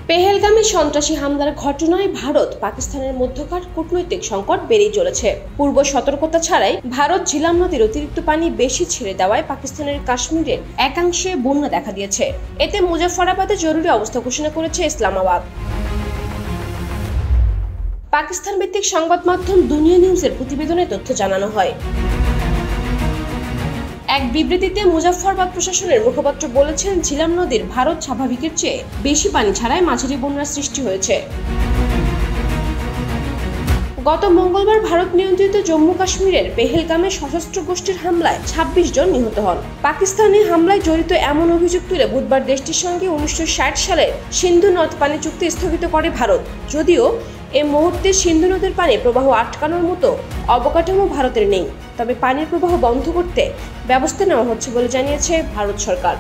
পেহেলগামে সন্ত্রাসী হামলার ঘটনায় ভারত পাকিস্তানের মধ্যকার কূটনৈতিক সংকট বেড়েই চলেছে। পূর্ব সতর্কতা ছাড়াই ভারত ঝিলাম নদীর অতিরিক্ত পানি বেশি ছেড়ে দেওয়ায় পাকিস্তানের কাশ্মীরের একাংশে বন্যা দেখা দিয়েছে। এতে মুজাফফরাবাদে জরুরি অবস্থা ঘোষণা করেছে ইসলামাবাদ। পাকিস্তান ভিত্তিক সংবাদ মাধ্যম দুনিয়া নিউজের প্রতিবেদনে তথ্য জানানো হয়। এক বিবৃতিতে মুজাফফরাবাদ প্রশাসনের মুখপাত্র বলেছেন, ঝিলাম নদীর ভারত স্বাভাবিকের চেয়ে বেশি পানি ছাড়ায় মাঝারি বন্যার সৃষ্টি হয়েছে। গত মঙ্গলবার ভারত নিয়ন্ত্রিত জম্মু কাশ্মীরের পেহেলগামে সশস্ত্র গোষ্ঠীর হামলায় ২৬ জন নিহত হন। পাকিস্তানি হামলায় জড়িত এমন অভিযোগ তুলে বুধবার দেশটির সঙ্গে ১৯৬০ সালের সিন্ধু নদ পানি চুক্তি স্থগিত করে ভারত। যদিও এ মুহূর্তে সিন্ধু নদের পানি প্রবাহ আটকানোর মতো অবকাঠামো ভারতের নেই, তবে পানির প্রবাহ বন্ধ করতে ব্যবস্থা নেওয়া হচ্ছে বলে জানিয়েছে ভারত সরকার।